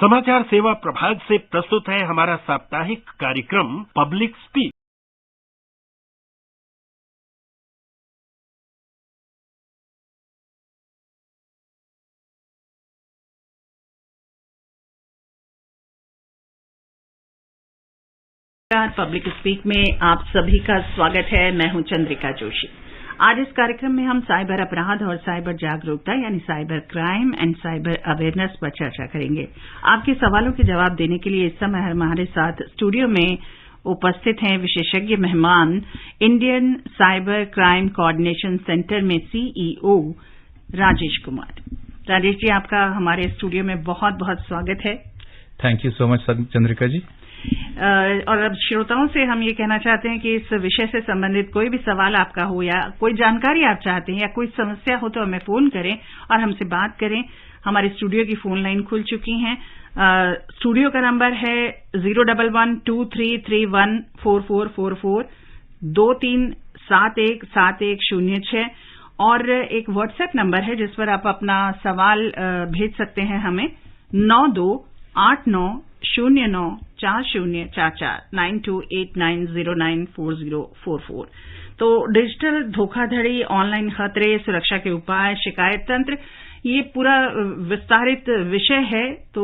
समाचार सेवा प्रभाग से प्रस्तुत है हमारा साप्ताहिक कार्यक्रम पब्लिक स्पीक। पब्लिक स्पीक में आप सभी का स्वागत है। मैं हूं चंद्रिका जोशी। आज इस कार्यक्रम में हम साइबर अपराध और साइबर जागरूकता यानी cyber crime and cyber awareness पर चर्चा करेंगे। आपके सवालों के जवाब देने के लिए इस समय हमारे साथ स्टूडियो में उपस्थित हैं विशेषज्ञ मेहमान, Indian cyber crime coordination centre में सीईओ राजेश कुमार। राजेश जी, आपका हमारे स्टूडियो में बहुत बहुत स्वागत है। Thank you so much Chandrika ji. और अब श्रोताओं से हम ये कहना चाहते हैं कि इस विषय से संबंधित कोई भी सवाल आपका हो या कोई जानकारी आप चाहते हैं या कोई समस्या हो तो हमें फोन करें और हमसे बात करें। हमारे स्टूडियो की फोन लाइन खुल चुकी हैं। स्टूडियो का नंबर है 01123314444 23717106 और एक व्हाट्सएप नंबर है जिस पर आप अपना सवाल भेज सकते हैं हमें 9289094044 9289094044। तो डिजिटल धोखाधड़ी, ऑनलाइन खतरे, सुरक्षा के उपाय, शिकायत तंत्र, ये पूरा विस्तारित विषय है। तो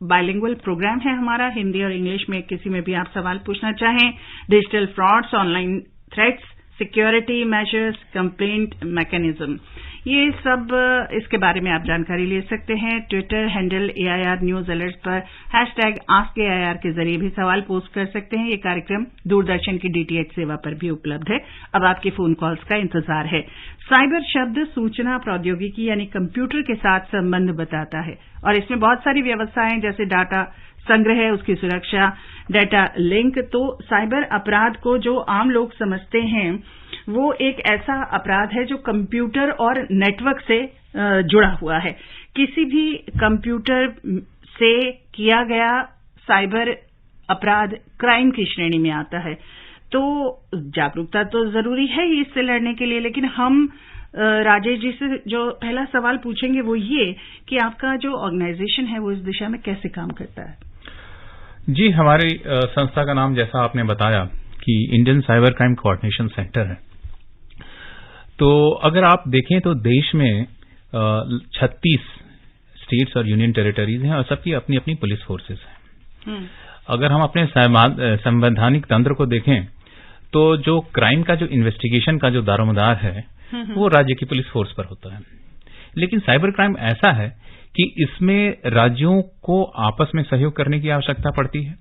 बाइलिंगुअल प्रोग्राम है हमारा, हिंदी और इंग्लिश में किसी में भी आप सवाल पूछना चाहें। Digital frauds, online threats, security measures, complaint mechanism, ये सब इसके बारे में आप जानकारी ले सकते हैं। Twitter handle AIR news alert पर #AskAIR के जरिए भी सवाल पोस्ट कर सकते हैं। ये कार्यक्रम दूरदर्शन की DTH सेवा पर भी उपलब्ध है। अब आपके फोन कॉल्स का इंतजार है। साइबर शब्द सूचना प्रौद्योगिकी यानी कंप्यूटर के साथ संबंध बताता है और इसमें बहुत सारी व्यवस्थाएं जैसे डाटा संग्रह, उसकी सुरक्षा, डाटा लिंक। तो साइबर अपराध को जो आम लोग समझते हैं वो एक ऐसा अपराध है जो कंप्यूटर और नेटवर्क से जुड़ा हुआ है। किसी भी कंप्यूटर से किया गया साइबर अपराध क्राइम की श्रेणी में आता है। तो जागरूकता तो जरूरी है ही इससे लड़ने के लिए, लेकिन हम राजेश जी से जो पहला सवाल पूछेंगे वो ये कि आपका जो ऑर्गेनाइजेशन है वो इस दिशा में कैसे काम करता है? जी, हमारी संस्था का नाम जैसा आपने बताया कि Indian cyber crime coordination centre है। तो अगर आप देखें तो देश में 36 स्टेट्स और यूनियन टेरिटरीज हैं और सबकी अपनी अपनी पुलिस फोर्सेस हैं। अगर हम अपने संवैधानिक तंत्र को देखें तो जो क्राइम का जो इन्वेस्टिगेशन का जो दारोमदार है वो राज्य की पुलिस फोर्स पर होता है। लेकिन साइबर क्राइम ऐसा है कि इसमें राज्यों को आपस में सहयोग करने की आवश्यकता पड़ती है,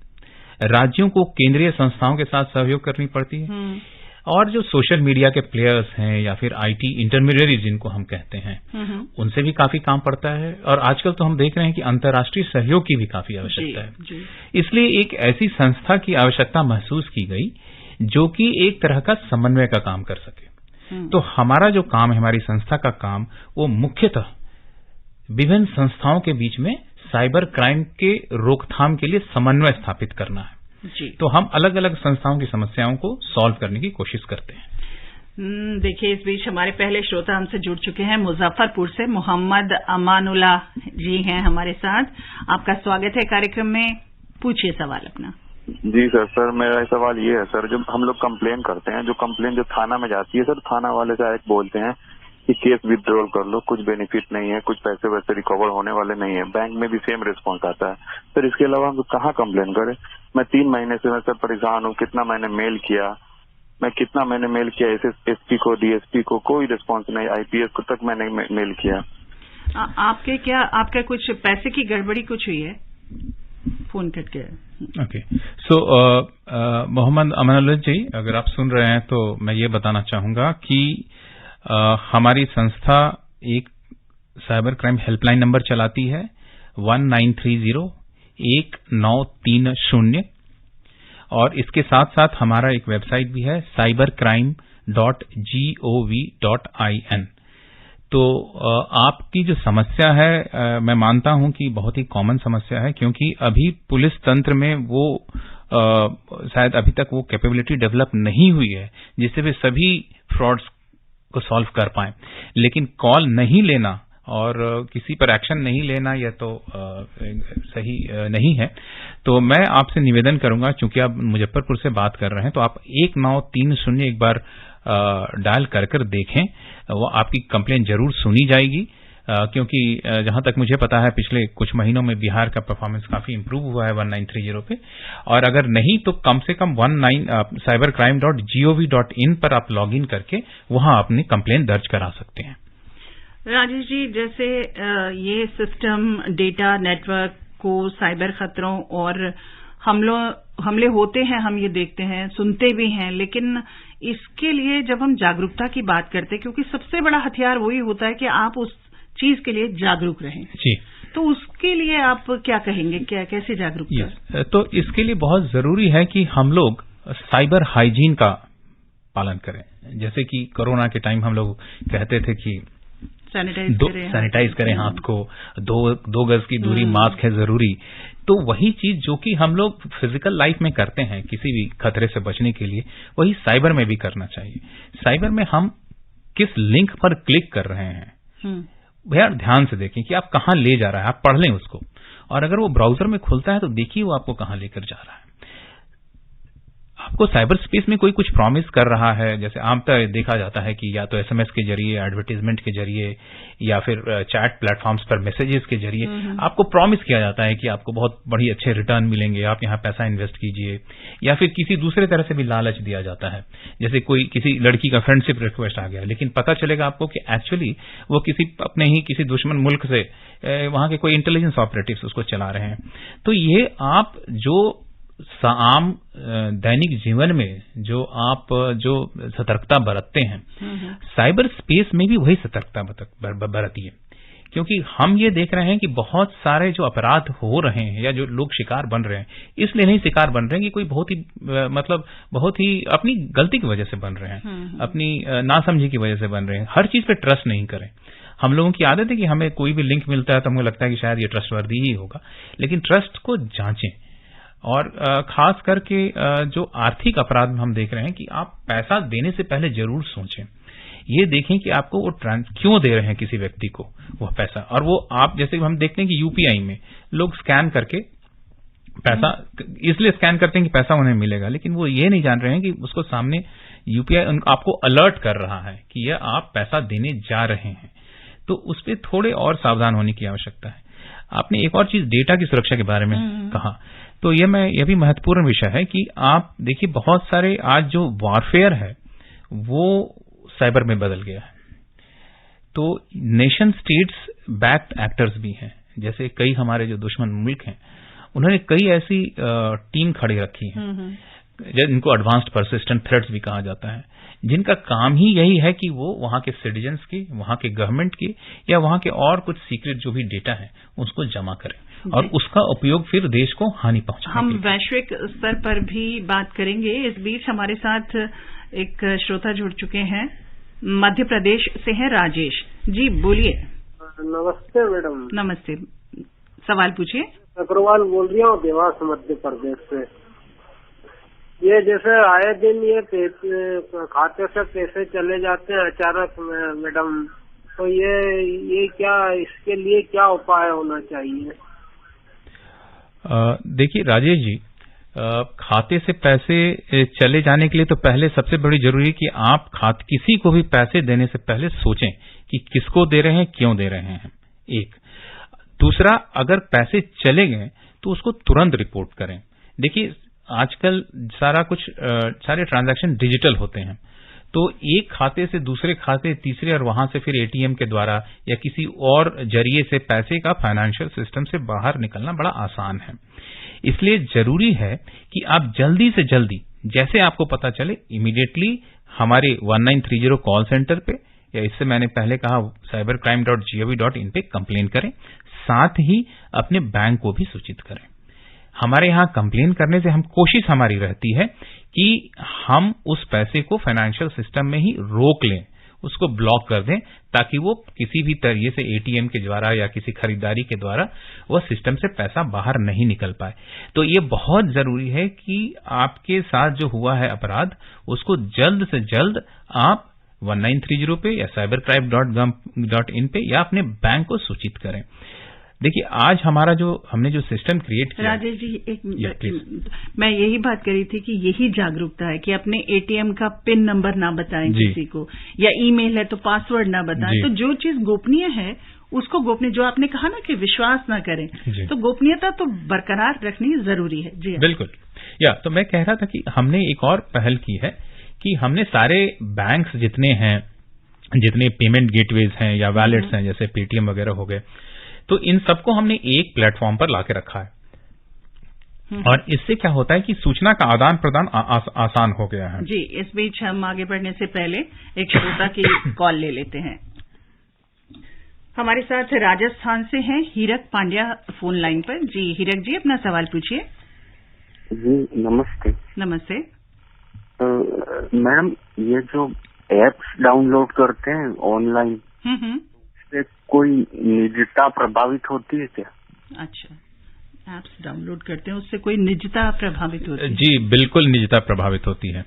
राज्यों को केंद्रीय संस्थाओं के साथ सहयोग करनी पड़ती है और जो सोशल मीडिया के प्लेयर्स हैं या फिर IT इंटरमीडिएट जिनको हम कहते हैं उनसे भी काफी काम पड़ता है। और आजकल तो हम देख रहे हैं कि अंतर्राष्ट्रीय सहयोग की भी काफी आवश्यकता है। इसलिए एक ऐसी संस्था की आवश्यकता महसूस की गई जो कि एक तरह का समन्वय का काम कर सके। तो हमारा जो काम है, हमारी संस्था का काम, वो मुख्यतः विभिन्न संस्थाओं के बीच में साइबर क्राइम के रोकथाम के लिए समन्वय स्थापित करना है। जी। तो हम अलग अलग संस्थाओं की समस्याओं को सॉल्व करने की कोशिश करते हैं। देखिए, इस बीच हमारे पहले श्रोता हमसे जुड़ चुके हैं। मुजफ्फरपुर से मोहम्मद अमानुल्लाह जी हैं हमारे साथ। आपका स्वागत है कार्यक्रम में। पूछिए सवाल अपना। जी सर, मेरा सवाल ये है सर, जब हम लोग कंप्लेन करते हैं, जो कंप्लेन जो थाना में जाती है सर, थाना वाले डायरेक्ट बोलते हैं कि केस विथड्रॉल कर लो, कुछ बेनिफिट नहीं है, कुछ पैसे वैसे रिकवर होने वाले नहीं है। बैंक में भी सेम रिस्पॉन्स आता है। सर इसके अलावा हम कहाँ कंप्लेन करें? मैं 3 महीने से मैं सर परेशान हूँ। कितना मैंने मेल किया SSSP को, DSP को, कोई रिस्पॉन्स नहीं। IPS को तक मैंने मेल किया। आपके कुछ पैसे की गड़बड़ी कुछ हुई है? फोन कट गया। ओके, सो मोहम्मद अमानुल्लाह जी, अगर आप सुन रहे हैं तो मैं ये बताना चाहूंगा कि हमारी संस्था एक साइबर क्राइम हेल्पलाइन नंबर चलाती है 19301930 और इसके साथ साथ हमारा एक वेबसाइट भी है cybercrime.gov.in। तो आपकी जो समस्या है, मैं मानता हूं कि बहुत ही कॉमन समस्या है, क्योंकि अभी पुलिस तंत्र में वो शायद अभी तक वो कैपेबिलिटी डेवलप नहीं हुई है जिससे वे सभी फ्रॉड्स को सॉल्व कर पाए। लेकिन कॉल नहीं लेना और किसी पर एक्शन नहीं लेना यह तो सही नहीं है। तो मैं आपसे निवेदन करूंगा, चूंकि आप मुजफ्फरपुर से बात कर रहे हैं, तो आप 1930 एक बार डायल कर देखें, वो आपकी कंप्लेन जरूर सुनी जाएगी। क्योंकि जहां तक मुझे पता है पिछले कुछ महीनों में बिहार का परफॉर्मेंस काफी इंप्रूव हुआ है 1930 पे, और अगर नहीं तो कम से कम cybercrime.gov.in पर आप लॉगिन करके वहां अपनी कंप्लेन दर्ज करा सकते हैं। राजेश जी, जैसे ये सिस्टम डेटा नेटवर्क को साइबर खतरों और हमले होते हैं, हम ये देखते हैं, सुनते भी हैं, लेकिन इसके लिए जब हम जागरूकता की बात करते हैं, क्योंकि सबसे बड़ा हथियार वही होता है कि आप उस चीज के लिए जागरूक रहें जी, तो उसके लिए आप क्या कहेंगे, कैसे जागरूक करें? तो इसके लिए बहुत जरूरी है कि हम लोग साइबर हाइजीन का पालन करें। जैसे कि कोरोना के टाइम हम लोग कहते थे कि सैनिटाइज करें हाथ को, 2 गज की दूरी, मास्क है जरूरी। तो वही चीज जो कि हम लोग फिजिकल लाइफ में करते हैं किसी भी खतरे से बचने के लिए, वही साइबर में भी करना चाहिए। साइबर में हम किस लिंक पर क्लिक कर रहे हैं, भैया ध्यान से देखें कि आप कहां ले जा रहा है, आप पढ़ लें उसको, और अगर वो ब्राउजर में खुलता है तो देखिए वो आपको कहां लेकर जा रहा है। आपको साइबर स्पेस में कोई कुछ प्रॉमिस कर रहा है, जैसे आमतौर देखा जाता है कि या तो एसएमएस के जरिए, एडवर्टाइजमेंट के जरिए, या फिर चैट प्लेटफॉर्म्स पर मैसेजेस के जरिए आपको प्रॉमिस किया जाता है कि आपको बहुत बड़ी अच्छे रिटर्न मिलेंगे, आप यहां पैसा इन्वेस्ट कीजिए, या फिर किसी दूसरे तरह से भी लालच दिया जाता है। जैसे कोई किसी लड़की का फ्रेंडशिप रिक्वेस्ट आ गया, लेकिन पता चलेगा आपको कि एक्चुअली वो अपने ही किसी दुश्मन मुल्क से वहां के कोई इंटेलिजेंस ऑपरेटिव्स उसको चला रहे हैं। तो ये आप जो आम दैनिक जीवन में जो सतर्कता बरतते हैं, साइबर स्पेस में भी वही सतर्कता बरतिए। क्योंकि हम ये देख रहे हैं कि बहुत सारे जो अपराध हो रहे हैं या जो लोग शिकार बन रहे हैं, इसलिए नहीं शिकार बन रहे हैं कि कोई बहुत ही अपनी गलती की वजह से बन रहे हैं, अपनी नासमझी की वजह से बन रहे हैं। हर चीज पे ट्रस्ट नहीं करें। हम लोगों की आदत है कि हमें कोई भी लिंक मिलता है तो हमें लगता है कि शायद ये ट्रस्टवर्दी ही होगा, लेकिन ट्रस्ट को जांचें। और खास करके जो आर्थिक अपराध में हम देख रहे हैं कि आप पैसा देने से पहले जरूर सोचें, ये देखें कि आपको वो क्यों दे रहे हैं किसी व्यक्ति को वह पैसा। और वो आप जैसे हम देखते हैं कि यूपीआई में लोग स्कैन करके पैसा इसलिए स्कैन करते हैं कि पैसा उन्हें मिलेगा, लेकिन वो ये नहीं जान रहे हैं कि उसको सामने यूपीआई आपको अलर्ट कर रहा है कि यह आप पैसा देने जा रहे हैं। तो उस पर थोड़े और सावधान होने की आवश्यकता है। आपने एक और चीज डेटा की सुरक्षा के बारे में कहा, तो यह भी महत्वपूर्ण विषय है कि आप देखिए बहुत सारे आज जो वॉरफेयर है वो साइबर में बदल गया है। तो नेशन स्टेट्स बैक्ड एक्टर्स भी हैं, जैसे कई हमारे जो दुश्मन मुल्क हैं उन्होंने कई ऐसी टीम खड़ी रखी है जिनको एडवांस्ड परसिस्टेंट थ्रेट्स भी कहा जाता है, जिनका काम ही यही है कि वो वहां के सिटीजन्स की, वहां के गवर्नमेंट की या वहां के और कुछ सीक्रेट जो भी डेटा है उसको जमा करें और उसका उपयोग फिर देश को हानि पहुंचाने। हम वैश्विक स्तर पर भी बात करेंगे। इस बीच हमारे साथ एक श्रोता जुड़ चुके हैं, मध्य प्रदेश से हैं राजेश जी, बोलिए। नमस्ते मैडम। नमस्ते, सवाल पूछिए। अग्रवाल बोल रही हूँ, देवास मध्य प्रदेश से। ये जैसे आए दिन ये खाते से पैसे चले जाते हैं अचानक मैडम, तो ये क्या, इसके लिए क्या उपाय होना चाहिए? देखिए राजेश जी, खाते से पैसे चले जाने के लिए तो पहले सबसे बड़ी जरूरी है कि आप किसी को भी पैसे देने से पहले सोचें कि किसको दे रहे हैं, क्यों दे रहे हैं। एक दूसरा, अगर पैसे चले गए तो उसको तुरंत रिपोर्ट करें। देखिए आजकल सारे ट्रांजैक्शन डिजिटल होते हैं, तो एक खाते से दूसरे खाते, तीसरे, और वहां से फिर एटीएम के द्वारा या किसी और जरिए से पैसे का फाइनेंशियल सिस्टम से बाहर निकलना बड़ा आसान है। इसलिए जरूरी है कि आप जल्दी से जल्दी, जैसे आपको पता चले, इमीडिएटली हमारे 1930 कॉल सेंटर पे, या इससे मैंने पहले कहा cybercrime.gov.in पे कंप्लेन करें। साथ ही अपने बैंक को भी सूचित करें। हमारे यहाँ कंप्लेन करने से कोशिश हमारी रहती है कि हम उस पैसे को फाइनेंशियल सिस्टम में ही रोक लें, उसको ब्लॉक कर दें, ताकि वो किसी भी तरीके से एटीएम के द्वारा या किसी खरीदारी के द्वारा वह सिस्टम से पैसा बाहर नहीं निकल पाए। तो ये बहुत जरूरी है कि आपके साथ जो हुआ है अपराध, उसको जल्द से जल्द आप 1930 पे या cybercrime.gov.in पे या अपने बैंक को सूचित करें। देखिए आज हमने जो सिस्टम क्रिएट किया। राजेश जी मैं यही बात करी थी कि यही जागरूकता है कि अपने एटीएम का पिन नंबर ना बताएं किसी को, या ईमेल है तो पासवर्ड ना बताएं। तो जो चीज गोपनीय है उसको गोपनीय, जो आपने कहा ना कि विश्वास ना करें, तो गोपनीयता तो बरकरार रखनी जरूरी है। जी बिल्कुल। तो मैं कह रहा था कि हमने एक और पहल की है कि हमने सारे बैंक्स जितने पेमेंट गेटवेज हैं या वैलेट्स हैं, जैसे पेटीएम वगैरह हो गए, तो इन सबको हमने एक प्लेटफॉर्म पर लाके रखा है। और इससे क्या होता है कि सूचना का आदान प्रदान आसान हो गया है। जी, इस बीच हम आगे बढ़ने से पहले एक श्रोता की कॉल ले लेते हैं। हमारे साथ राजस्थान से हैं हीरक पांड्या फोन लाइन पर। जी हीरक जी, अपना सवाल पूछिए। जी नमस्ते। नमस्ते। मैम, ये जो एप्स डाउनलोड करते हैं ऑनलाइन, से कोई निजता प्रभावित होती है क्या? अच्छा, एप्स डाउनलोड करते हैं उससे कोई निजता प्रभावित होती है? जी बिल्कुल, निजता प्रभावित होती है।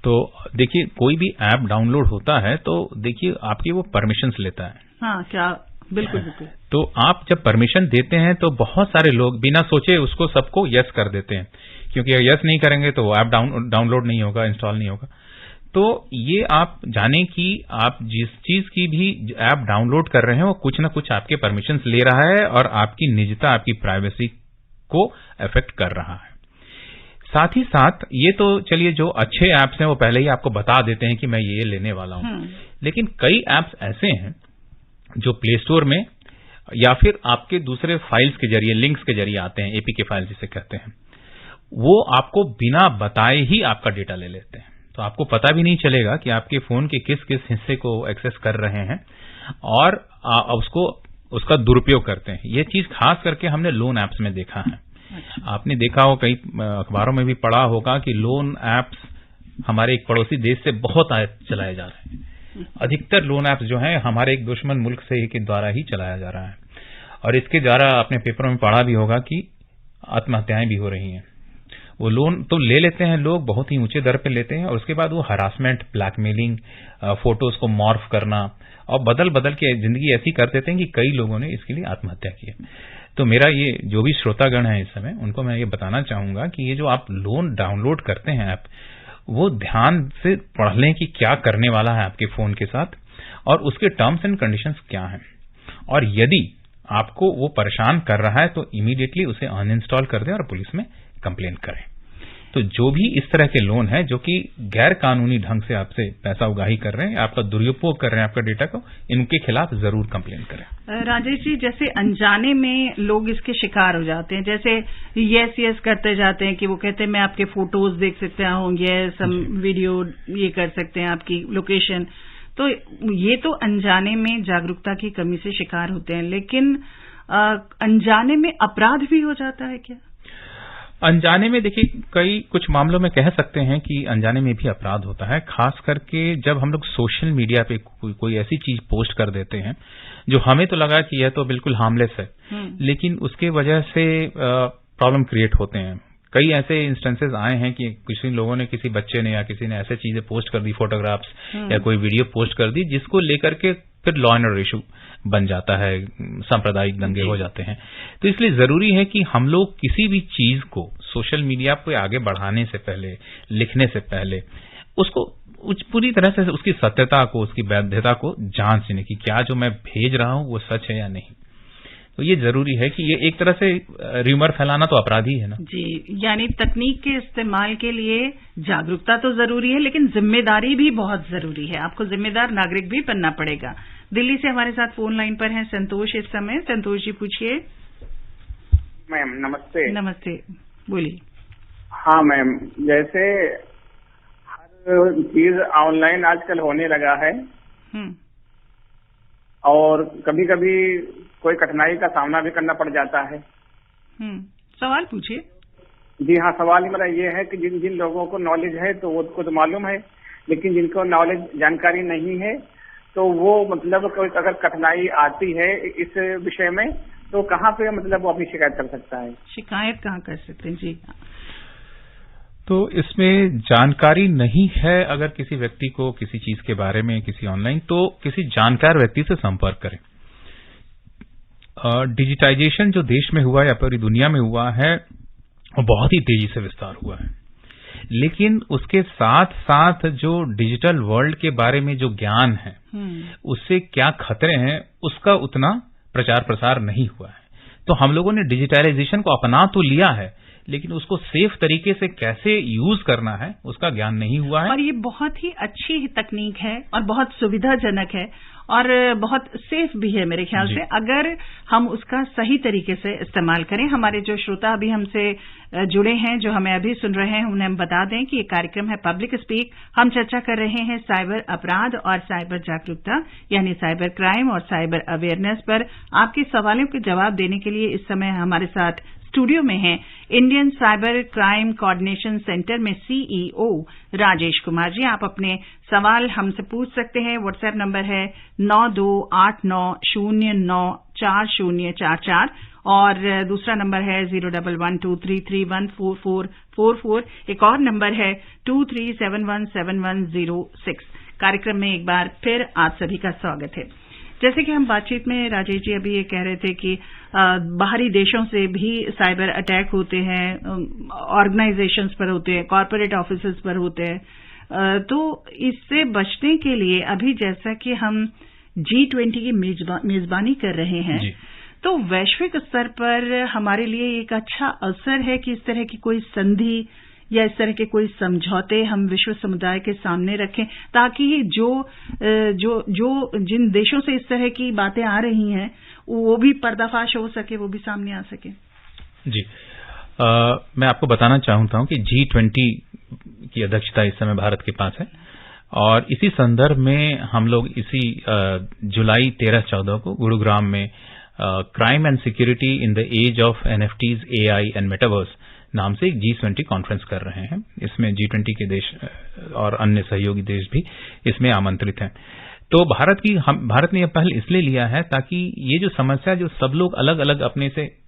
तो देखिए कोई भी ऐप डाउनलोड होता है तो देखिए आपकी वो परमिशंस लेता है। हाँ, क्या बिल्कुल बिल्कुल। तो आप जब परमिशन देते हैं तो बहुत सारे लोग बिना सोचे उसको सबको यस कर देते हैं, क्योंकि यस नहीं करेंगे तो ऐप डाउनलोड नहीं होगा, इंस्टॉल नहीं होगा। तो ये आप जाने कि आप जिस चीज की भी ऐप डाउनलोड कर रहे हैं वो कुछ ना कुछ आपके परमिशंस ले रहा है और आपकी निजता, आपकी प्राइवेसी को अफेक्ट कर रहा है। साथ ही साथ ये तो चलिए जो अच्छे ऐप्स हैं वो पहले ही आपको बता देते हैं कि मैं ये लेने वाला हूं, लेकिन कई ऐप्स ऐसे हैं जो प्ले स्टोर में या फिर आपके दूसरे फाइल्स के जरिए, लिंक्स के जरिए आते हैं, एपीके फाइल जिसे कहते हैं, वो आपको बिना बताए ही आपका डेटा ले लेते हैं। तो आपको पता भी नहीं चलेगा कि आपके फोन के किस किस हिस्से को एक्सेस कर रहे हैं और उसका दुरुपयोग करते हैं। ये चीज खास करके हमने लोन ऐप्स में देखा है। आपने देखा हो, कई अखबारों में भी पढ़ा होगा कि लोन ऐप्स हमारे एक पड़ोसी देश से बहुत चलाए जा रहे हैं। अधिकतर लोन ऐप्स जो हैं हमारे एक दुश्मन मुल्क से के द्वारा ही चलाया जा रहा है, और इसके द्वारा आपने पेपरों में पढ़ा भी होगा कि आत्महत्याएं भी हो रही हैं। वो लोन तो ले लेते हैं लोग, बहुत ही ऊंचे दर पे लेते हैं, और उसके बाद वो हरासमेंट, ब्लैकमेलिंग, फोटोज को मॉर्फ करना और बदल बदल के जिंदगी ऐसी कर देते हैं कि कई लोगों ने इसके लिए आत्महत्या की है। तो मेरा ये जो भी श्रोतागण है इस समय, उनको मैं ये बताना चाहूंगा कि ये जो आप लोन डाउनलोड करते हैं ऐप, वो ध्यान से पढ़ लें कि क्या करने वाला है आपके फोन के साथ और उसके टर्म्स एंड कंडीशंस क्या हैं, और यदि आपको वो परेशान कर रहा है तो इमीडिएटली उसे अनइंस्टॉल कर दें और पुलिस में कंप्लेन करें। तो जो भी इस तरह के लोन है जो कि गैर कानूनी ढंग से आपसे पैसा उगाही कर रहे हैं, आपका दुरुपयोग कर रहे हैं आपका डेटा को, इनके खिलाफ जरूर कंप्लेन करें। राजेश जी, जैसे अनजाने में लोग इसके शिकार हो जाते हैं, जैसे यस यस करते जाते हैं कि वो कहते हैं मैं आपके फोटोज देख सकता हूँ, यस हम वीडियो ये कर सकते हैं, आपकी लोकेशन, तो ये तो अनजाने में जागरूकता की कमी से शिकार होते हैं, लेकिन अनजाने में अपराध भी हो जाता है क्या? अनजाने में देखिए कुछ मामलों में कह सकते हैं कि अनजाने में भी अपराध होता है, खास करके जब हम लोग सोशल मीडिया पे कोई ऐसी चीज पोस्ट कर देते हैं जो हमें तो लगा कि यह तो बिल्कुल हार्मलेस है, लेकिन उसके वजह से प्रॉब्लम क्रिएट होते हैं। कई ऐसे इंस्टेंसेस आए हैं कि किसी लोगों ने, किसी बच्चे ने या किसी ने ऐसे चीजें पोस्ट कर दी, फोटोग्राफ्स या कोई वीडियो पोस्ट कर दी, जिसको लेकर के फिर लॉ एंड ऑर्डर इशू बन जाता है, सांप्रदायिक दंगे हो जाते हैं। तो इसलिए जरूरी है कि हम लोग किसी भी चीज को सोशल मीडिया पे आगे बढ़ाने से पहले, लिखने से पहले, उसको पूरी तरह से उसकी सत्यता को, उसकी वैधता को जांच लें कि क्या जो मैं भेज रहा हूं वो सच है या नहीं। तो ये जरूरी है कि ये एक तरह से र्यूमर फैलाना तो अपराध ही है ना। जी, यानी तकनीक के इस्तेमाल के लिए जागरूकता तो जरूरी है, लेकिन जिम्मेदारी भी बहुत जरूरी है। आपको जिम्मेदार नागरिक भी बनना पड़ेगा। दिल्ली से हमारे साथ फोन लाइन पर हैं संतोष इस समय। संतोष जी पूछिए। मैम नमस्ते। नमस्ते, बोलिए। हाँ मैम, जैसे हर चीज ऑनलाइन आजकल होने लगा है, और कभी कभी कोई कठिनाई का सामना भी करना पड़ जाता है। सवाल पूछिए। जी हाँ, सवाल मेरा ये है कि जिन जिन लोगों को नॉलेज है तो वो को तो मालूम है, लेकिन जिनको नॉलेज जानकारी नहीं है तो वो मतलब कोई अगर कठिनाई आती है इस विषय में तो कहाँ पे मतलब वो अपनी शिकायत कर सकता है? शिकायत कहाँ कर सकते हैं? जी तो इसमें जानकारी नहीं है अगर किसी व्यक्ति को किसी चीज के बारे में, किसी ऑनलाइन, तो किसी जानकार व्यक्ति से संपर्क करें। डिजिटाइजेशन जो देश में हुआ या पूरी दुनिया में हुआ है वो बहुत ही तेजी से विस्तार हुआ है, लेकिन उसके साथ साथ जो डिजिटल वर्ल्ड के बारे में जो ज्ञान है उससे क्या खतरे हैं उसका उतना प्रचार प्रसार नहीं हुआ है। तो हम लोगों ने डिजिटलाइजेशन को अपना तो लिया है, लेकिन उसको सेफ तरीके से कैसे यूज करना है उसका ज्ञान नहीं हुआ है। और ये बहुत ही अच्छी तकनीक है और बहुत सुविधाजनक है और बहुत सेफ भी है मेरे ख्याल से, अगर हम उसका सही तरीके से इस्तेमाल करें। हमारे जो श्रोता अभी हमसे जुड़े हैं, जो हमें अभी सुन रहे हैं, उन्हें हम बता दें कि ये कार्यक्रम है पब्लिक स्पीक। हम चर्चा कर रहे हैं साइबर अपराध और साइबर जागरूकता, यानी साइबर क्राइम और साइबर अवेयरनेस पर। आपके सवालों के जवाब देने के लिए इस समय हमारे साथ स्टूडियो में हैं Indian cyber crime coordination centre में सीईओ राजेश कुमार जी। आप अपने सवाल हमसे पूछ सकते हैं। व्हाट्सएप नंबर है 9289094044 और दूसरा नंबर है 01123314444। एक और नंबर है 23717106। कार्यक्रम में एक बार फिर आप सभी का स्वागत है। जैसे कि हम बातचीत में राजेश जी अभी ये कह रहे थे कि बाहरी देशों से भी साइबर अटैक होते हैं, ऑर्गेनाइजेशंस पर होते हैं, कॉर्पोरेट ऑफिसेज पर होते हैं। तो इससे बचने के लिए अभी जैसा कि हम G20 की मेजबानी कर रहे हैं, तो वैश्विक स्तर पर हमारे लिए एक अच्छा अवसर है कि इस तरह की कोई संधि या इस तरह के कोई समझौते हम विश्व समुदाय के सामने रखें, ताकि जो जिन देशों से इस तरह की बातें आ रही हैं वो भी पर्दाफाश हो सके, वो भी सामने आ सके। जी, मैं आपको बताना चाहता हूं कि G20 की अध्यक्षता इस समय भारत के पास है और इसी संदर्भ में हम लोग इसी जुलाई 13-14 को गुरुग्राम में crime and security in the age of NFTs, AI and metaverse नाम से एक G20 कॉन्फ्रेंस कर रहे हैं। इसमें G20 के देश और अन्य सहयोगी देश भी इसमें आमंत्रित हैं। तो भारत ने यह पहल इसलिए लिया है ताकि ये जो समस्या जो सब लोग अलग अलग अपने से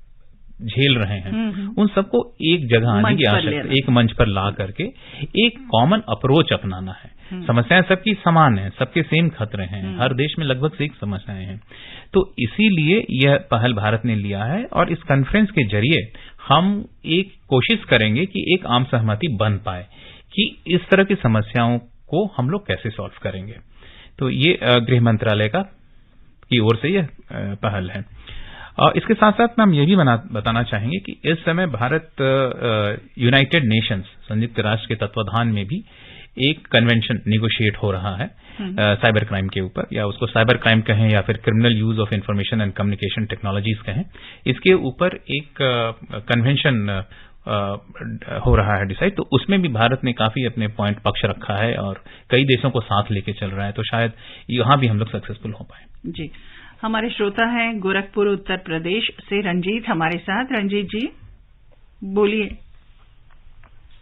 झेल रहे हैं उन सबको एक जगह आने की आवश्यकता, एक मंच पर ला करके एक कॉमन अप्रोच अपनाना है। समस्याएं सबकी समान हैं, सबके सेम खतरे हैं, हर देश में लगभग से एक समस्याएं हैं। तो इसीलिए यह पहल भारत ने लिया है और इस कॉन्फ्रेंस के जरिए हम एक कोशिश करेंगे कि एक आम सहमति बन पाए कि इस तरह की समस्याओं को हम लोग कैसे सॉल्व करेंगे। तो ये गृह मंत्रालय की ओर से यह पहल है। इसके साथ साथ हम ये भी बताना चाहेंगे कि इस समय भारत यूनाइटेड नेशंस, संयुक्त राष्ट्र के तत्वाधान में भी एक कन्वेंशन निगोशिएट हो रहा है साइबर क्राइम के ऊपर, या उसको साइबर क्राइम कहें या फिर criminal use of information and communication technologies कहें। इसके ऊपर एक कन्वेंशन हो रहा है डिसाइड। तो उसमें भी भारत ने काफी अपने पॉइंट पक्ष रखा है और कई देशों को साथ लेके चल रहा है। तो शायद यहां भी हम लोग सक्सेसफुल हो पाए। जी, हमारे श्रोता हैं गोरखपुर उत्तर प्रदेश से रंजीत हमारे साथ। रंजीत जी बोलिए।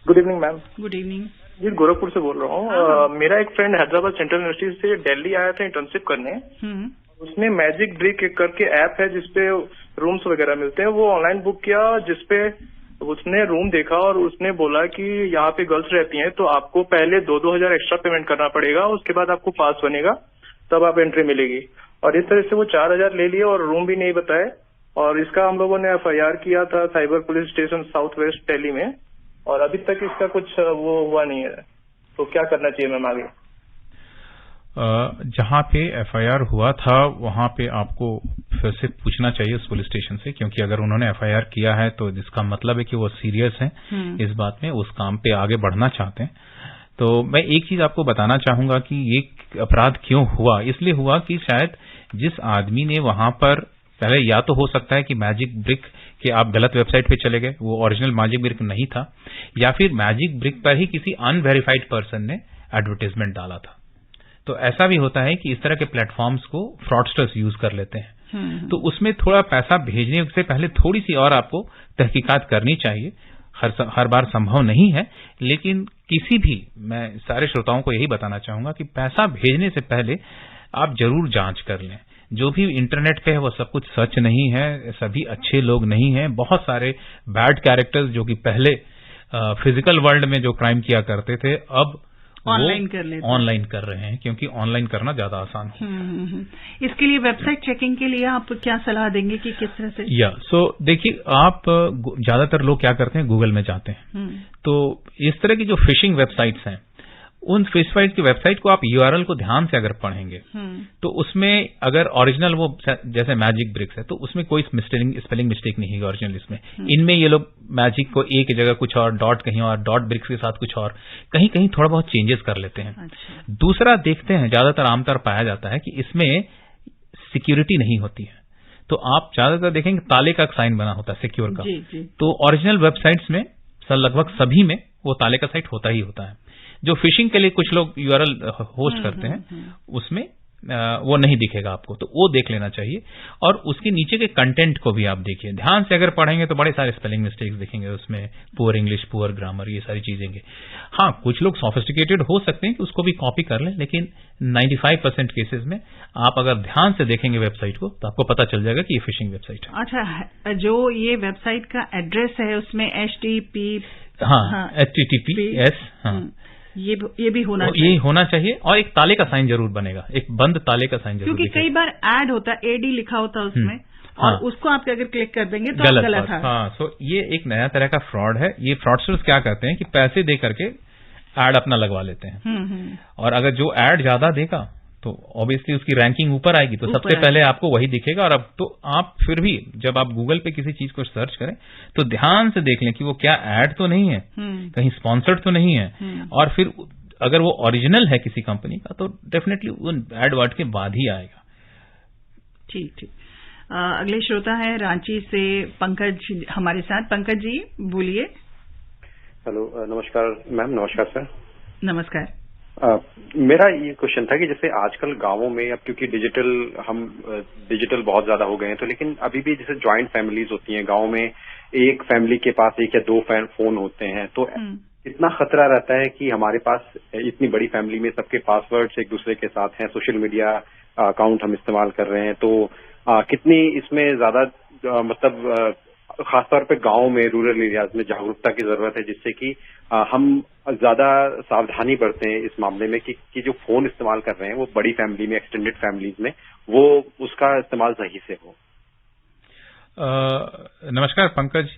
Good evening ma'am. Good evening ji, Gorakhpur से बोल रहा हूँ। मेरा एक फ्रेंड हैदराबाद सेंट्रल यूनिवर्सिटी से दिल्ली आया था इंटर्नशिप करने। उसने मैजिक ब्रिक करके ऐप है जिसपे रूम्स वगैरह मिलते हैं, वो ऑनलाइन बुक किया, जिसपे उसने रूम देखा और उसने बोला कि यहाँ पे गर्ल्स रहती हैं तो आपको पहले 2,000 एक्स्ट्रा पेमेंट करना पड़ेगा, उसके बाद आपको पास बनेगा, तब आप एंट्री मिलेगी। और इस तरह से वो 4,000 ले लिए और रूम भी नहीं बताए। और इसका हम लोगों ने FIR किया था cyber police station south west Delhi में, और अभी तक इसका कुछ वो हुआ नहीं है। तो क्या करना चाहिए मैम आगे? जहां पे FIR हुआ था वहां पे आपको फिर से पूछना चाहिए उस पुलिस स्टेशन से, क्योंकि अगर उन्होंने FIR किया है तो जिसका मतलब है कि वो सीरियस हैं इस बात में, उस काम पे आगे बढ़ना चाहते हैं। तो मैं एक चीज आपको बताना चाहूंगा कि ये अपराध क्यों हुआ। इसलिए हुआ कि शायद जिस आदमी ने वहां पर पहले, या तो हो सकता है कि मैजिक ब्रिक के आप गलत वेबसाइट पे चले गए, वो ओरिजिनल मैजिक ब्रिक नहीं था, या फिर मैजिक ब्रिक पर ही किसी अनवेरिफाइड पर्सन ने एडवर्टाइजमेंट डाला था। तो ऐसा भी होता है कि इस तरह के प्लेटफॉर्म्स को फ्रॉडस्टर्स यूज कर लेते हैं। तो उसमें थोड़ा पैसा भेजने से पहले थोड़ी सी और आपको तहकीकात करनी चाहिए। हर बार संभव नहीं है, लेकिन किसी भी, मैं सारे श्रोताओं को यही बताना चाहूंगा कि पैसा भेजने से पहले आप जरूर जांच कर लें। जो भी इंटरनेट पे है वो सब कुछ सच नहीं है, सभी अच्छे लोग नहीं हैं। बहुत सारे बैड कैरेक्टर्स जो कि पहले फिजिकल वर्ल्ड में जो क्राइम किया करते थे अब ऑनलाइन कर रहे हैं, क्योंकि ऑनलाइन करना ज्यादा आसान है। इसके लिए वेबसाइट चेकिंग के लिए आप क्या सलाह देंगे कि किस तरह से? सो देखिए, आप ज्यादातर लोग क्या करते हैं, गूगल में जाते हैं, तो इस तरह की जो फिशिंग वेबसाइट्स हैं, उन फिशवाइट की वेबसाइट को आप यूआरएल को ध्यान से अगर पढ़ेंगे तो उसमें अगर ओरिजिनल वो जैसे मैजिक ब्रिक्स है तो उसमें कोई स्पेलिंग मिस्टेक नहीं है ओरिजिनल। इसमें इनमें ये लोग मैजिक को एक जगह कुछ और, डॉट कहीं और, डॉट ब्रिक्स के साथ कुछ और, कहीं कहीं थोड़ा बहुत चेंजेस कर लेते हैं। अच्छा। दूसरा देखते हैं, ज्यादातर आमतौर पाया जाता है कि इसमें सिक्योरिटी नहीं होती है, तो आप ज्यादातर देखेंगे ताले का साइन बना होता है सिक्योर का। जी। तो ओरिजिनल वेबसाइट्स में लगभग सभी में वो ताले का साइट होता ही होता है। जो फिशिंग के लिए कुछ लोग यूआरएल होस्ट करते हैं उसमें वो नहीं दिखेगा आपको, तो वो देख लेना चाहिए। और उसके नीचे के कंटेंट को भी आप देखिए ध्यान से, अगर पढ़ेंगे तो बड़े सारे स्पेलिंग मिस्टेक्स दिखेंगे उसमें, पुअर इंग्लिश, पुअर ग्रामर, ये सारी चीजें। हाँ, कुछ लोग सोफिस्टिकेटेड हो सकते हैं कि उसको भी कॉपी कर लें, लेकिन 95% केसेस में आप अगर ध्यान से देखेंगे वेबसाइट को तो आपको पता चल जाएगा कि ये फिशिंग वेबसाइट है। अच्छा, जो ये वेबसाइट का एड्रेस है उसमें HTTPS ये भी होना चाहिए। ये होना चाहिए, और एक ताले का साइन जरूर बनेगा, एक बंद ताले का साइन जरूर, क्योंकि कई बार ऐड होता है, एडी लिखा होता है उसमें, और उसको आप अगर क्लिक कर देंगे तो गलत है। हाँ, सो ये एक नया तरह का फ्रॉड है। ये फ्रॉडस्टर्स क्या करते हैं कि पैसे दे करके ऐड अपना लगवा लेते हैं, और अगर जो ऐड ज्यादा देगा तो ऑब्वियसली उसकी रैंकिंग ऊपर आएगी, तो सबसे पहले आपको वही दिखेगा। और अब तो आप फिर भी जब आप गूगल पे किसी चीज को सर्च करें तो ध्यान से देख लें कि वो क्या ऐड तो नहीं है, कहीं स्पॉन्सर्ड तो नहीं है, और फिर अगर वो ओरिजिनल है किसी कंपनी का तो डेफिनेटली उन एड वर्ड के बाद ही आएगा। ठीक। अगले श्रोता है रांची से पंकज हमारे साथ। पंकज जी बोलिए। हेलो, नमस्कार मैम। नमस्कार सर। नमस्कार। मेरा ये क्वेश्चन था कि जैसे आजकल गांवों में अब क्योंकि डिजिटल बहुत ज्यादा हो गए हैं, तो लेकिन अभी भी जैसे जॉइंट फैमिलीज होती हैं गांव में, एक फैमिली के पास एक या दो फोन होते हैं, तो इतना खतरा रहता है कि हमारे पास इतनी बड़ी फैमिली में सबके पासवर्ड्स एक दूसरे के साथ हैं, सोशल मीडिया अकाउंट हम इस्तेमाल कर रहे हैं, तो कितनी इसमें ज्यादा मतलब खासतौर पे गांव में, रूरल एरियाज में जागरूकता की जरूरत है, जिससे कि हम ज्यादा सावधानी बरतें इस मामले में कि जो फोन इस्तेमाल कर रहे हैं वो बड़ी फैमिली में, एक्सटेंडेड फैमिलीज में, वो उसका इस्तेमाल सही से हो। नमस्कार पंकज,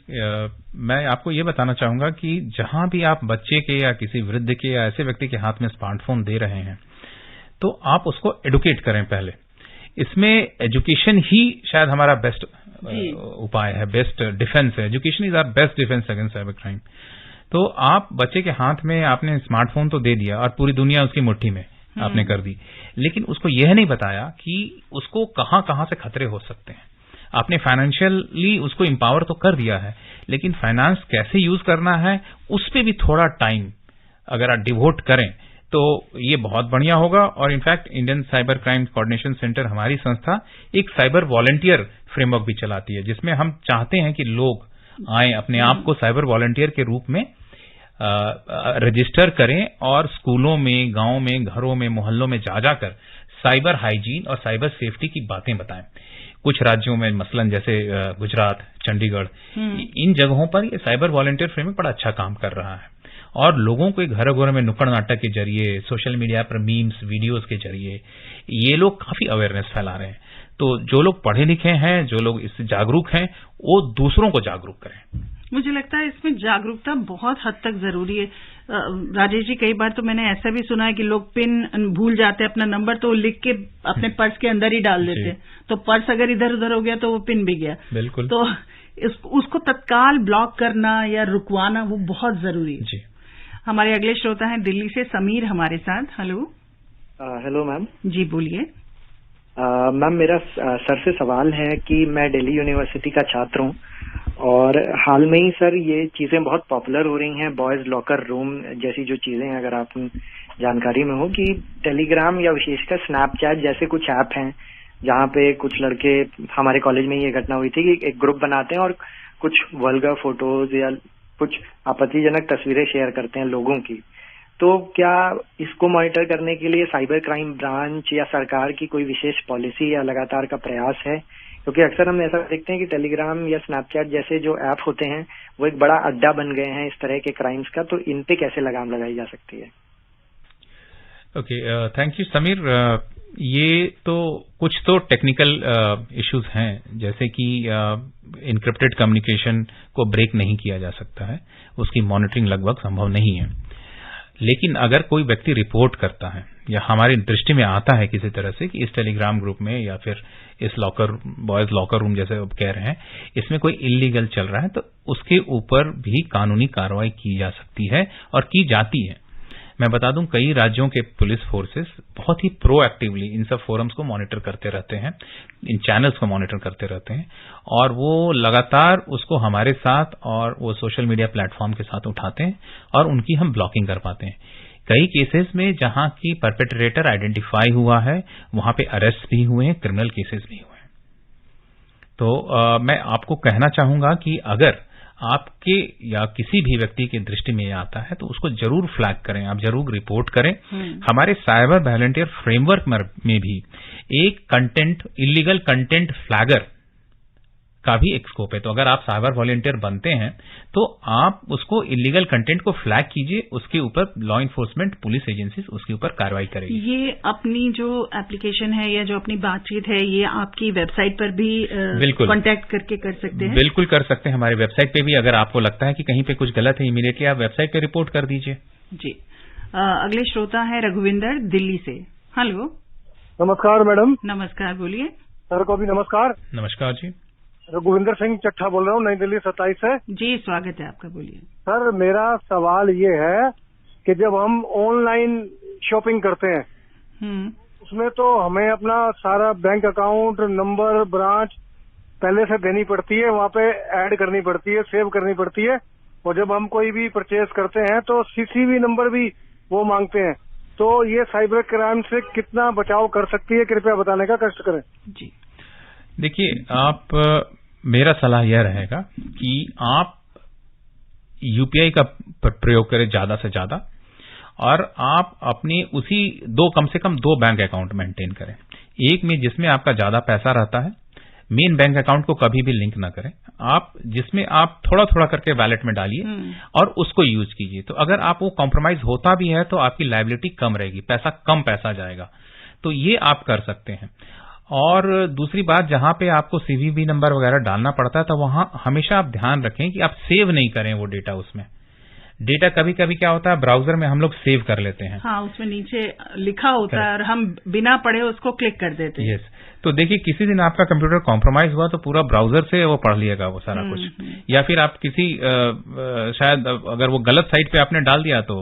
मैं आपको ये बताना चाहूंगा कि जहां भी आप बच्चे के या किसी वृद्ध के या ऐसे व्यक्ति के हाथ में स्मार्टफोन दे रहे हैं तो आप उसको एडुकेट करें पहले। इसमें एजुकेशन ही शायद हमारा बेस्ट उपाय है, बेस्ट डिफेंस है। Education is our best defence against cyber crime. तो आप बच्चे के हाथ में आपने स्मार्टफोन तो दे दिया और पूरी दुनिया उसकी मुट्ठी में आपने कर दी, लेकिन उसको यह नहीं बताया कि उसको कहां कहां से खतरे हो सकते हैं। आपने फाइनेंशियली उसको एम्पावर तो कर दिया है, लेकिन फाइनेंस कैसे यूज करना है उस पर भी थोड़ा टाइम अगर आप डिवोट करें तो ये बहुत बढ़िया होगा। और in fact Indian cyber crime coordination centre, हमारी संस्था, एक साइबर वॉलंटियर फ्रेमवर्क भी चलाती है, जिसमें हम चाहते हैं कि लोग आए, अपने आप को साइबर वॉलंटियर के रूप में रजिस्टर करें और स्कूलों में, गांवों में, घरों में, मोहल्लों में जा जाकर साइबर हाइजीन और साइबर सेफ्टी की बातें बताएं। कुछ राज्यों में मसलन जैसे गुजरात, चंडीगढ़, इन जगहों पर ये साइबर वॉलंटियर फ्रेमवर्क बड़ा अच्छा काम कर रहा है और लोगों को घर घर में नुक्कड़ नाटक के जरिए, सोशल मीडिया पर मीम्स, वीडियोस के जरिए ये लोग काफी अवेयरनेस फैला रहे हैं। तो जो लोग पढ़े लिखे हैं, जो लोग इससे जागरूक हैं, वो दूसरों को जागरूक करें। मुझे लगता है इसमें जागरूकता बहुत हद तक जरूरी है। राजेश जी, कई बार तो मैंने ऐसा भी सुना है कि लोग पिन भूल जाते हैं अपना नंबर, तो लिख के अपने पर्स के अंदर ही डाल देते हैं, तो पर्स अगर इधर उधर हो गया तो वो पिन भी गया। बिल्कुल। तो उसको तत्काल ब्लॉक करना या रुकवाना वो बहुत जरूरी है जी। हमारे अगले श्रोता हैं दिल्ली से समीर हमारे साथ। हेलो। हेलो मैम जी बोलिए। मैम, मेरा सर से सवाल है कि मैं दिल्ली यूनिवर्सिटी का छात्र हूँ और हाल में ही सर ये चीजें बहुत पॉपुलर हो रही हैं, बॉयज लॉकर रूम जैसी जो चीजें हैं, अगर आप जानकारी में हो, कि टेलीग्राम या विशेषकर स्नैपचैट जैसे कुछ ऐप हैं जहाँ पे कुछ लड़के, हमारे कॉलेज में ये घटना हुई थी कि एक ग्रुप बनाते हैं और कुछ वल्गर फोटोज या कुछ आपत्तिजनक तस्वीरें शेयर करते हैं लोगों की। तो क्या इसको मॉनिटर करने के लिए साइबर क्राइम ब्रांच या सरकार की कोई विशेष पॉलिसी या लगातार का प्रयास है? क्योंकि अक्सर हम ऐसा देखते हैं कि टेलीग्राम या स्नैपचैट जैसे जो ऐप होते हैं वो एक बड़ा अड्डा बन गए हैं इस तरह के क्राइम्स का, तो इन पे कैसे लगाम लगाई जा सकती है? Okay, thank you Sameer. ये तो कुछ तो टेक्निकल इश्यूज हैं, जैसे कि इनक्रिप्टेड कम्युनिकेशन को ब्रेक नहीं किया जा सकता है, उसकी मॉनिटरिंग लगभग संभव नहीं है। लेकिन अगर कोई व्यक्ति रिपोर्ट करता है या हमारी दृष्टि में आता है किसी तरह से कि इस टेलीग्राम ग्रुप में या फिर इस बॉयज लॉकर रूम जैसे अब कह रहे हैं, इसमें कोई इलीगल चल रहा है, तो उसके ऊपर भी कानूनी कार्रवाई की जा सकती है और की जाती है। मैं बता दूं, कई राज्यों के पुलिस फोर्सेस बहुत ही प्रोएक्टिवली इन सब फोरम्स को मॉनिटर करते रहते हैं, इन चैनल्स को मॉनिटर करते रहते हैं, और वो लगातार उसको हमारे साथ और वो सोशल मीडिया प्लेटफॉर्म के साथ उठाते हैं और उनकी हम ब्लॉकिंग कर पाते हैं। कई केसेस में जहां की परपेट्रेटर आइडेंटिफाई हुआ है, वहां पे अरेस्ट भी हुए हैं, क्रिमिनल केसेस भी हुए हैं। तो मैं आपको कहना चाहूंगा कि अगर आपके या किसी भी व्यक्ति की दृष्टि में आता है तो उसको जरूर फ्लैग करें, आप जरूर रिपोर्ट करें। हमारे साइबर वॉलंटियर फ्रेमवर्क में भी एक इलीगल कंटेंट फ्लैगर का भी एक स्कोप है। तो अगर आप साइबर वॉलंटियर बनते हैं तो आप उसको इलीगल कंटेंट को फ्लैग कीजिए, उसके ऊपर लॉ इन्फोर्समेंट पुलिस एजेंसीज उसके ऊपर कार्रवाई करेगी। ये अपनी जो एप्लीकेशन है या जो अपनी बातचीत है, ये आपकी वेबसाइट पर भी कांटेक्ट करके कर सकते हैं? बिल्कुल कर सकते हैं। हमारी वेबसाइट पे भी अगर आपको लगता है कि कहीं पे कुछ गलत है, इमीडिएटली आप वेबसाइट पे रिपोर्ट कर दीजिए। जी। अगले श्रोता है रघुविंदर दिल्ली से। हेलो। नमस्कार मैडम। नमस्कार, बोलिए। सर को भी नमस्कार। नमस्कार जी। रघुविंदर सिंह चट्ठा बोल रहा हूँ, नई दिल्ली 27 से। जी, स्वागत है आपका, बोलिए। सर मेरा सवाल ये है कि जब हम ऑनलाइन शॉपिंग करते हैं उसमें तो हमें अपना सारा बैंक अकाउंट नंबर, ब्रांच पहले से देनी पड़ती है, वहाँ पे ऐड करनी पड़ती है, सेव करनी पड़ती है, और जब हम कोई भी परचेज करते हैं तो सीसीवी नंबर भी वो मांगते हैं। तो ये साइबर क्राइम से कितना बचाव कर सकती है, कृपया बताने का कष्ट करें। जी देखिए, आप मेरा सलाह यह रहेगा कि आप यूपीआई का प्रयोग करें ज्यादा से ज्यादा, और आप अपने उसी कम से कम दो बैंक अकाउंट मेंटेन करें। एक में जिसमें आपका ज्यादा पैसा रहता है, मेन बैंक अकाउंट को कभी भी लिंक ना करें, आप जिसमें आप थोड़ा थोड़ा करके वैलेट में डालिए और उसको यूज कीजिए। तो अगर आप वो कॉम्प्रोमाइज होता भी है तो आपकी लायबिलिटी कम रहेगी, कम पैसा जाएगा। तो ये आप कर सकते हैं। और दूसरी बात, जहां पे आपको सीवीवी नंबर वगैरह डालना पड़ता है तो वहां हमेशा आप ध्यान रखें कि आप सेव नहीं करें वो डेटा। उसमें डेटा कभी कभी क्या होता है, ब्राउजर में हम लोग सेव कर लेते हैं। हाँ, उसमें नीचे लिखा होता है और हम बिना पढ़े उसको क्लिक कर देते हैं। यस। तो देखिए, किसी दिन आपका कंप्यूटर कॉम्प्रोमाइज हुआ तो पूरा ब्राउजर से वो पढ़ लिएगा वो सारा कुछ, या फिर आप किसी शायद अगर वो गलत साइट पे आपने डाल दिया तो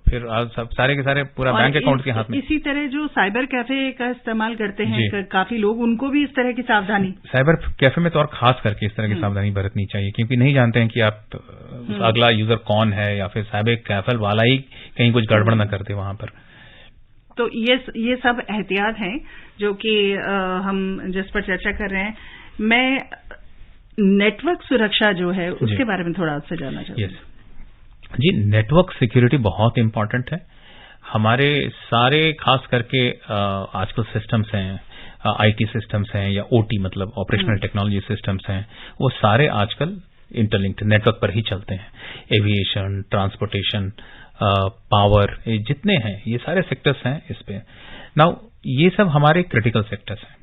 फिर सारे के सारे पूरा बैंक अकाउंट के हाथ में। इसी तरह जो साइबर कैफे का इस्तेमाल करते हैं काफी लोग, उनको भी इस तरह की सावधानी, साइबर कैफे में तो और खास करके इस तरह की सावधानी बरतनी चाहिए, क्योंकि नहीं जानते हैं कि आप अगला यूजर कौन है, या फिर साइबर कैफे वाला ही कहीं कुछ गड़बड़ न करते वहां पर। तो ये सब एहतियात हैं जो कि हम जिस पर चर्चा कर रहे हैं। मैं नेटवर्क सुरक्षा जो है उसके बारे में थोड़ा आपसे जानना चाहूंगी। जी, नेटवर्क सिक्योरिटी बहुत इंपॉर्टेंट है। हमारे सारे खास करके आजकल सिस्टम्स हैं, आईटी सिस्टम्स हैं या ओटी मतलब ऑपरेशनल टेक्नोलॉजी सिस्टम्स हैं, वो सारे आजकल इंटरलिंक्ड नेटवर्क पर ही चलते हैं। एविएशन, ट्रांसपोर्टेशन, पावर, जितने हैं ये सारे सेक्टर्स हैं इस पे। नाउ ये सब हमारे क्रिटिकल सेक्टर्स हैं।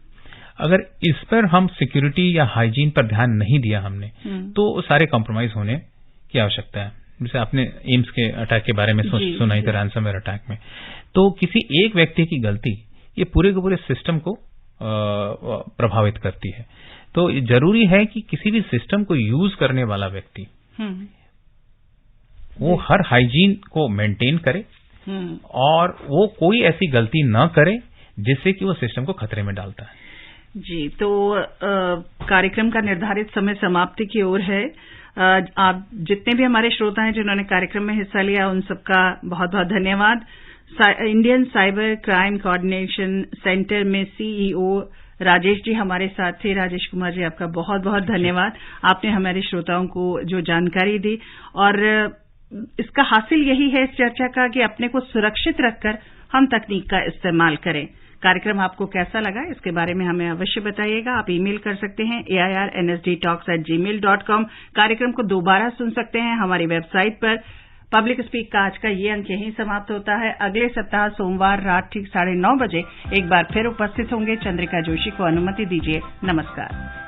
अगर इस पर हम सिक्योरिटी या हाइजीन पर ध्यान नहीं दिया हमने तो सारे कॉम्प्रोमाइज होने की आवश्यकता है। जैसे आपने एम्स के अटैक के बारे में सुना ही था, रैंसमवेयर अटैक में। तो किसी एक व्यक्ति की गलती ये पूरे के पूरे सिस्टम को प्रभावित करती है। तो जरूरी है कि किसी भी सिस्टम को यूज करने वाला व्यक्ति वो हर हाइजीन को मेंटेन करे और वो कोई ऐसी गलती न करे जिससे कि वो सिस्टम को खतरे में डालता है। जी, तो कार्यक्रम का निर्धारित समय समाप्ति की ओर है। आप जितने भी हमारे श्रोता हैं जिन्होंने कार्यक्रम में हिस्सा लिया, उन सबका बहुत बहुत धन्यवाद। Indian cyber crime coordination centre में सीईओ राजेश जी हमारे साथ थे। राजेश कुमार जी, आपका बहुत बहुत धन्यवाद। आपने हमारे श्रोताओं को जो जानकारी दी, और इसका हासिल यही है इस चर्चा का कि अपने को सुरक्षित रखकर हम तकनीक का इस्तेमाल करें। कार्यक्रम आपको कैसा लगा, इसके बारे में हमें अवश्य बताइएगा। आप ईमेल कर सकते हैं airnsdtalks@gmail.com। कार्यक्रम को दोबारा सुन सकते हैं हमारी वेबसाइट पर। पब्लिक स्पीक का आज का ये अंक यहीं समाप्त होता है। अगले सप्ताह सोमवार रात ठीक 9:30 बजे एक बार फिर उपस्थित होंगे। चंद्रिका जोशी को अनुमति दीजिए। नमस्कार।